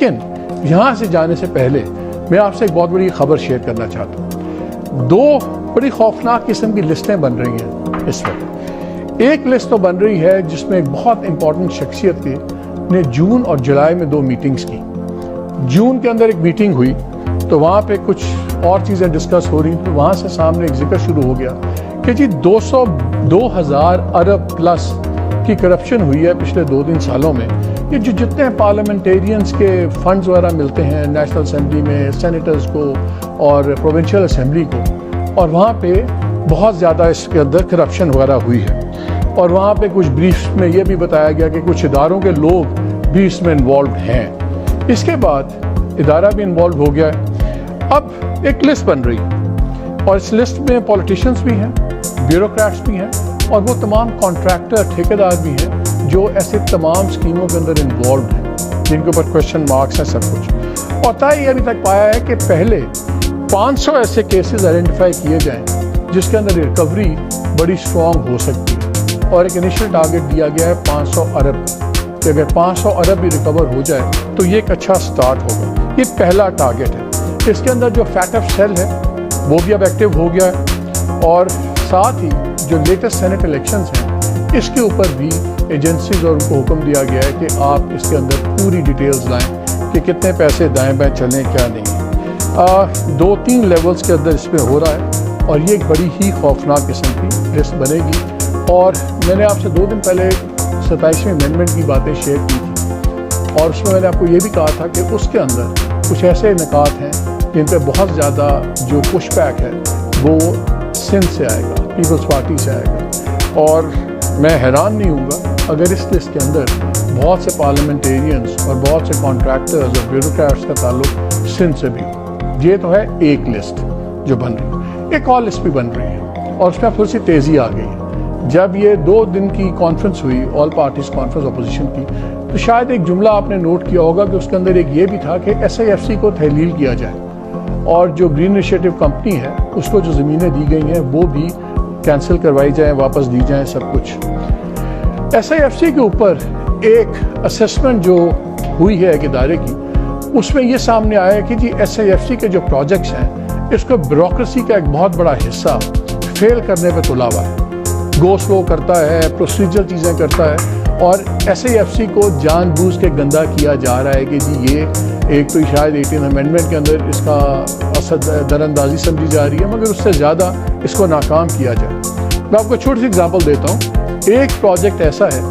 लेकिन यहाँ से जाने से पहले मैं आपसे एक बहुत बड़ी खबर शेयर करना चाहता हूँ। दो बड़ी खौफनाक किस्म की लिस्टें बन रही हैं इस वक्त। एक लिस्ट तो बन रही है जिसमें एक बहुत इंपॉर्टेंट शख्सियत ने जून और जुलाई में 2 मीटिंग्स की। जून के अंदर एक मीटिंग हुई तो वहाँ पे कुछ और चीज़ें डिस्कस हो रही, तो वहाँ से सामने एक जिक्र शुरू हो गया कि जी 2000 अरब प्लस की करप्शन हुई है पिछले 2-3 सालों में। ये जो जितने पार्लियामेंटेरियंस के फंड्स वगैरह मिलते हैं नेशनल असेंबली में, सेनेटर्स को और प्रोविंशियल असेंबली को, और वहाँ पे बहुत ज़्यादा इसके अंदर करप्शन वगैरह हुई है। और वहाँ पे कुछ ब्रीफ्स में ये भी बताया गया कि कुछ इदारों के लोग भी इसमें इन्वॉल्व हैं। इसके बाद इदारा भी इन्वॉल्व हो गया है। अब एक लिस्ट बन रही है और इस लिस्ट में पॉलिटिशियंस भी हैं, ब्यूरोक्रेट्स भी हैं और वो तमाम कॉन्ट्रैक्टर, ठेकेदार भी हैं जो ऐसे तमाम स्कीमों के अंदर इन्वॉल्व हैं, जिनके ऊपर क्वेश्चन मार्क्स हैं सब कुछ। और तय अभी तक पाया है कि पहले 500 ऐसे केसेस आइडेंटिफाई किए जाएं जिसके अंदर रिकवरी बड़ी स्ट्रॉन्ग हो सकती है। और एक इनिशियल टारगेट दिया गया है 500 अरब कि अगर 500 अरब भी रिकवर हो जाए तो ये एक अच्छा स्टार्ट होगा। ये पहला टारगेट है। इसके अंदर जो फैट ऑफ सेल है वो भी अब एक्टिव हो गया है और साथ ही जो लेटेस्ट सेनेट इलेक्शंस हैं इसके ऊपर भी एजेंसीज और उनको हुक्म दिया गया है कि आप इसके अंदर पूरी डिटेल्स लाएं कि कितने पैसे दाएं बाएं चलें क्या नहीं। 2-3 लेवल्स के अंदर इसमें हो रहा है और ये एक बड़ी ही खौफनाक किस्म की लिस्ट बनेगी। और मैंने आपसे 2 दिन पहले 27वें अमेंडमेंट की बातें शेयर की थी और उसमें मैंने आपको ये भी कहा था कि उसके अंदर कुछ ऐसे निकात हैं जिन पर बहुत ज़्यादा जो पुशबैक है वो सिंध से आएगा, पीपल्स पार्टी से आएगा। और मैं हैरान नहीं हूँगा अगर इस लिस्ट के अंदर बहुत से पार्लियामेंटेरियंस और बहुत से कॉन्ट्रैक्टर्स और ब्यूरोक्रेट्स का ताल्लुक सिंध से भी हो। ये तो है एक लिस्ट जो बन रही है। एक और लिस्ट भी बन रही है और उसमें थोड़ी सी तेज़ी आ गई है। जब ये 2 दिन की कॉन्फ्रेंस हुई, ऑल पार्टीज कॉन्फ्रेंस अपोजिशन की, तो शायद एक जुमला आपने नोट किया होगा कि उसके अंदर एक ये भी था कि SIFC को तहलील किया जाए और जो ग्रीन इनिशिएटिव कंपनी है उसको जो ज़मीनें दी गई हैं वो भी कैंसिल करवाई जाएँ, वापस दी जाएँ सब कुछ। SIFC के ऊपर एक असेसमेंट जो हुई है एक इदारे की, उसमें ये सामने आया कि जी SIFC के जो प्रोजेक्ट्स हैं इसको ब्यूरोक्रेसी का एक बहुत बड़ा हिस्सा फेल करने पर तुला हुआ है, गो स्लो करता है, प्रोसीजर चीज़ें करता है और SIFC को जानबूझ के गंदा किया जा रहा है कि जी ये एक तो शायद 18 अमेंडमेंट के अंदर इसका असद दरअंदाजी समझी जा रही है, मगर उससे ज़्यादा इसको नाकाम किया जाए। मैं आपको छोटी सी एग्जांपल देता हूँ। एक प्रोजेक्ट ऐसा है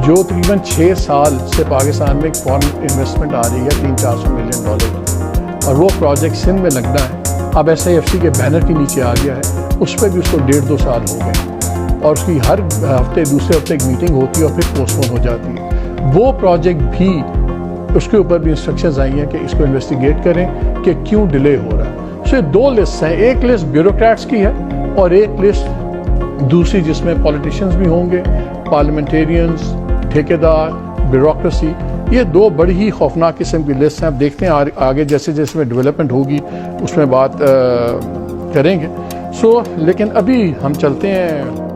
जो तकरीबन 6 साल से पाकिस्तान में एक फॉरेन इन्वेस्टमेंट आ रही है $300-400 मिलियन की, और वो प्रोजेक्ट सिंध में लगना है। अब SIFC के बैनर के नीचे आ गया है, उस पर भी उसको 1.5-2 साल हो गए और उसकी हर हफ्ते दूसरे हफ्ते एक मीटिंग होती है और फिर पोस्टपोन हो जाती है। वो प्रोजेक्ट भी उसके ऊपर भी इंस्ट्रक्शंस आई हैं कि इसको इन्वेस्टिगेट करें कि क्यों डिले हो रहा है। सो 2 लिस्ट हैं, एक लिस्ट ब्यूरोक्रेट्स की है और एक लिस्ट दूसरी जिसमें पॉलिटिशियंस भी होंगे, पार्लियामेंटेरियंस, ठेकेदार, ब्यूरोक्रेसी। ये 2 बड़ी ही खौफनाक किस्म की लिस्ट हैं। अब देखते हैं आगे जैसे जैसे में डेवलपमेंट होगी उसमें बात करेंगे। लेकिन अभी हम चलते हैं